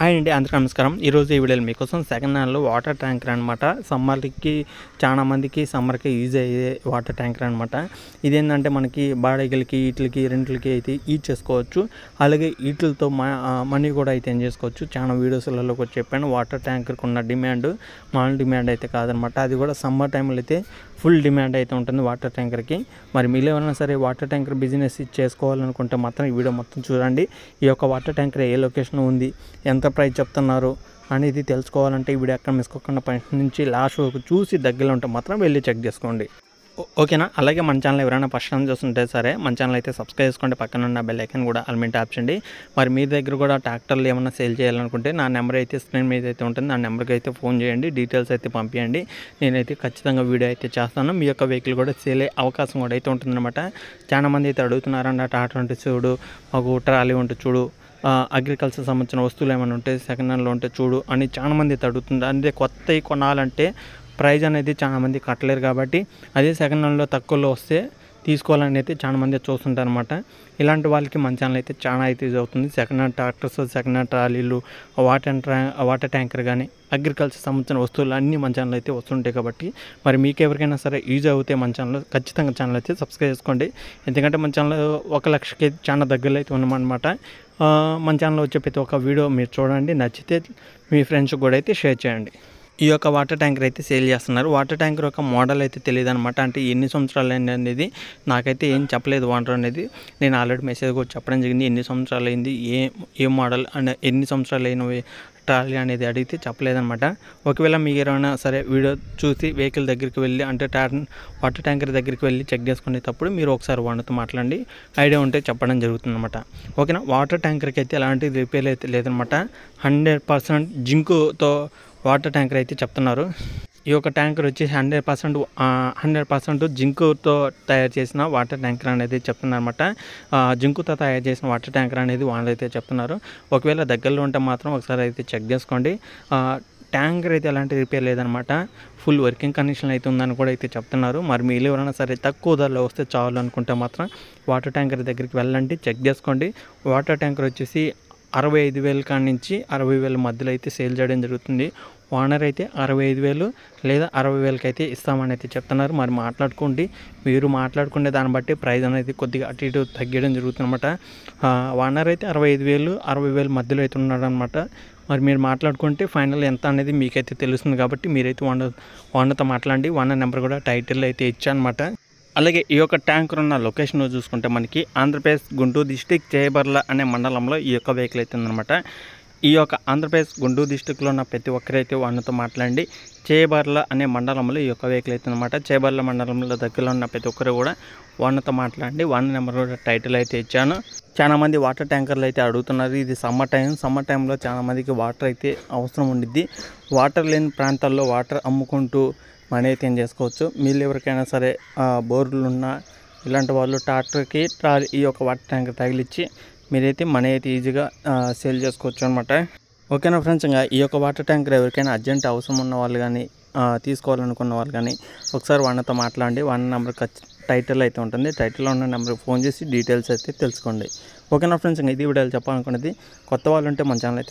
Hi అండి, అందరికీ నమస్కారం. ఈరోజు ఈ వీడియోలో మీకోసం సెకండ్ హ్యాండ్లో వాటర్ ట్యాంకర్ అనమాట. సమ్మర్కి చాలా మందికి సమ్మర్కి యూజ్ అయ్యే వాటర్ ట్యాంకర్ అనమాట. ఇదేంటంటే మనకి బాడీలకి వీటికి రెంట్లకి అయితే యూజ్ చేసుకోవచ్చు. అలాగే వీటితో మనీ కూడా అయితే ఏం చేసుకోవచ్చు. చాలా వీడియోస్లలో కూడా చెప్పాను. వాటర్ ట్యాంకర్కి ఉన్న డిమాండ్ మామూలు డిమాండ్ అయితే కాదనమాట. అది కూడా సమ్మర్ టైంలో అయితే ఫుల్ డిమాండ్ అయితే ఉంటుంది వాటర్ ట్యాంకర్కి. మరి మీరు ఎవరైనా సరే వాటర్ ట్యాంకర్ బిజినెస్ చేసుకోవాలనుకుంటే మాత్రం ఈ వీడియో మొత్తం చూడండి. ఈ యొక్క వాటర్ ట్యాంకర్ ఏ లొకేషన్ ఉంది, ఎంత ప్రైస్ చెప్తున్నారు అనేది తెలుసుకోవాలంటే ఈ వీడియో ఎక్కడ మిస్ కాకుండా ఫస్ట్ నుంచి లాస్ట్ వరకు చూసి దగ్గరలో ఉంటే మాత్రం వెళ్ళి చెక్ చేసుకోండి. ఓకేనా? అలాగే మన ఛానల్ ఎవరైనా ఫస్ట్ టైం చూస్తుంటే సరే మన ఛానల్ అయితే సబ్స్క్రైబ్ చేసుకోండి. పక్కన ఉన్న బెల్ ఐకాన్ కూడా ఆల్ మీద ట్యాప్ చేయండి. మరి మీ దగ్గర కూడా ట్రాక్టర్లు ఏమైనా సేల్ చేయాలనుకుంటే నా నెంబర్ అయితే స్క్రీన్ మీద అయితే ఉంటుంది. ఆ నెంబర్కి అయితే ఫోన్ చేయండి, డీటెయిల్స్ అయితే పంపించండి. నేనైతే ఖచ్చితంగా వీడియో అయితే చేస్తాను. మీ యొక్క వెహికల్ కూడా సేల్ అయ్యే అవకాశం కూడా అయితే ఉంటుందన్నమాట. చాలామంది అయితే అడుగుతున్నారన్న ట్రాక్టర్ ఉంటే చూడు, మాకు ట్రాలీ ఉంటే చూడు, అగ్రికల్చర్ సంబంధించిన వస్తువులు ఏమైనా ఉంటే సెకండ్ హ్యాండ్లో ఉంటే చూడు అని చాలామంది అయితే అడుగుతుంది. అంటే కొత్తవి కొనాలంటే ప్రైజ్ అనేది చాలామంది కట్టలేరు కాబట్టి అదే సెకండ్ హ్యాండ్లో తక్కువలో వస్తే తీసుకోవాలని అయితే చాలామంది చూస్తుంటారు అనమాట. ఇలాంటి వాళ్ళకి మన ఛానల్ అయితే చాలా అయితే యూజ్ అవుతుంది. Second hand tractors, second hand ట్రాలీలు, వాటర్ ట్యాంకర్ కానీ అగ్రికల్చర్ సంబంధించిన వస్తువులు అన్నీ మన ఛానల్ అయితే వస్తుంటాయి కాబట్టి మరి మీకు ఎవరికైనా సరే యూజ్ అవుతే మన ఛానల్ ఖచ్చితంగా ఛానల్ అయితే సబ్స్క్రైబ్ చేసుకోండి. ఎందుకంటే మన ఛానల్ 1,00,000కి చాలా దగ్గరలో అయితే ఉన్నామన్నమాట. మన ఛానల్లో వచ్చే ప్రతి ఒక్క వీడియో మీరు చూడండి, నచ్చితే మీ ఫ్రెండ్స్ కూడా అయితే షేర్ చేయండి. ఈ యొక్క వాటర్ ట్యాంకర్ అయితే సేల్ చేస్తున్నారు. వాటర్ ట్యాంకర్ యొక్క మోడల్ అయితే తెలియదు అనమాట. అంటే ఎన్ని సంవత్సరాలు అయింది అనేది నాకైతే ఏం చెప్పలేదు. వాటర్ అనేది నేను ఆల్రెడీ మెసేజ్ కూడా చెప్పడం జరిగింది. ఎన్ని సంవత్సరాలు అయింది, ఏ మోడల్ అండ్ ఎన్ని సంవత్సరాలు అయినవి ట్రాలీ అనేది అడిగితే చెప్పలేదన్నమాట. ఒకవేళ మీకు ఏమైనా సరే వీడియో చూసి వెహికల్ దగ్గరికి వెళ్ళి అంటే వాటర్ ట్యాంకర్ దగ్గరికి వెళ్ళి చెక్ చేసుకునేటప్పుడు మీరు ఒకసారి వాళ్ళతో మాట్లాడి ఐడియా ఉంటే చెప్పడం జరుగుతుందన్నమాట. ఓకేనా? వాటర్ ట్యాంకర్కి అయితే ఎలాంటి రిపేర్ అయితే లేదనమాట. 100% జింకుతో వాటర్ ట్యాంకర్ అయితే చెప్తున్నారు. ఈ యొక్క ట్యాంకర్ వచ్చి 100% జింకుతో తయారు చేసిన వాటర్ ట్యాంకర్ అనేది చెప్తున్నారన్నమాట. జింకుతో తయారు చేసిన వాటర్ ట్యాంకర్ అనేది వాళ్ళైతే చెప్తున్నారు. ఒకవేళ దగ్గరలో ఉంటే మాత్రం ఒకసారి అయితే చెక్ చేసుకోండి. ట్యాంకర్ అయితే ఎలాంటి రిపేర్ లేదనమాట. ఫుల్ వర్కింగ్ కండిషన్ అయితే ఉందని కూడా అయితే చెప్తున్నారు. మరి మీరు ఎవరైనా సరే తక్కువ ధరలో వస్తే చాలు అనుకుంటే మాత్రం వాటర్ ట్యాంకర్ దగ్గరికి వెళ్ళండి, చెక్ చేసుకోండి. వాటర్ ట్యాంకర్ వచ్చేసి 65,000 కాడి నుంచి 60,000 మధ్యలో అయితే సేల్ చేయడం జరుగుతుంది. ఓనర్ అయితే 65,000 లేదా 60,000కి అయితే ఇస్తామని అయితే చెప్తున్నారు. మరి మాట్లాడుకోండి. మీరు మాట్లాడుకునే దాన్ని బట్టి ప్రైస్ అనేది కొద్దిగా అటు ఇటు తగ్గడం జరుగుతుందన్నమాట. ఓనర్ అయితే 65,000 60,000 మధ్యలో అయితే ఉన్నాడు అనమాట. మరి మీరు మాట్లాడుకుంటే ఫైనల్ ఎంత అనేది మీకైతే తెలుస్తుంది కాబట్టి మీరైతే ఓనర్తో మాట్లాడండి. ఓనర్ నెంబర్ కూడా టైటిల్ అయితే ఇచ్చానమాట. అలాగే ఈ యొక్క ట్యాంకర్ ఉన్న లొకేషన్ చూసుకుంటే మనకి ఆంధ్రప్రదేశ్ గుంటూరు డిస్టిక్ చేబర్ల అనే మండలంలో ఈ యొక్క వెహికల్ అయితే ఉందన్నమాట. ఈ యొక్క ఆంధ్రప్రదేశ్ గుంటూరు డిస్టిక్లో ఉన్న ప్రతి ఒక్కరైతే వాళ్ళతో మాట్లాడండి. చేబర్ల అనే మండలంలో ఈ యొక్క వెహికల్ అయితే అనమాట. చేబర్ల మండలంలో దగ్గరలో ఉన్న ప్రతి ఒక్కరు కూడా వాళ్ళతో మాట్లాడండి. వాళ్ళ నెంబర్ కూడా టైటిల్ అయితే ఇచ్చాను. చాలామంది వాటర్ ట్యాంకర్లు అయితే అడుగుతున్నారు. ఇది సమ్మర్ టైంలో చాలామందికి వాటర్ అయితే అవసరం ఉండిద్ది. వాటర్ లేని ప్రాంతాల్లో వాటర్ అమ్ముకుంటూ మనీ అయితే ఏం చేసుకోవచ్చు. మీరు ఎవరికైనా సరే బోర్లు ఉన్న ఇలాంటి వాళ్ళు ట్రాక్టర్కి ట్రాలీ ఈ యొక్క వాటర్ ట్యాంకర్ తగిలిచ్చి మీరైతే మనీ అయితే ఈజీగా సేల్ చేసుకోవచ్చు అనమాట. ఓకేనా ఫ్రెండ్స్? ఇంకా ఈ యొక్క వాటర్ ట్యాంకర్ ఎవరికైనా అర్జెంట్ అవసరం ఉన్న వాళ్ళు కానీ తీసుకోవాలనుకున్న వాళ్ళు కానీ ఒకసారి వాళ్ళతో మాట్లాడండి. వాళ్ళ నెంబర్ టైటిల్ అయితే ఉంటుంది. టైటిల్లో ఉన్న నెంబర్కి ఫోన్ చేసి డీటెయిల్స్ అయితే తెలుసుకోండి. ఓకేనా ఫ్రెండ్స్? ఇంకా ఇది వీడియోలు చెప్పాలనుకున్నది. కొత్త వాళ్ళు ఉంటే మన ఛానల్ అయితే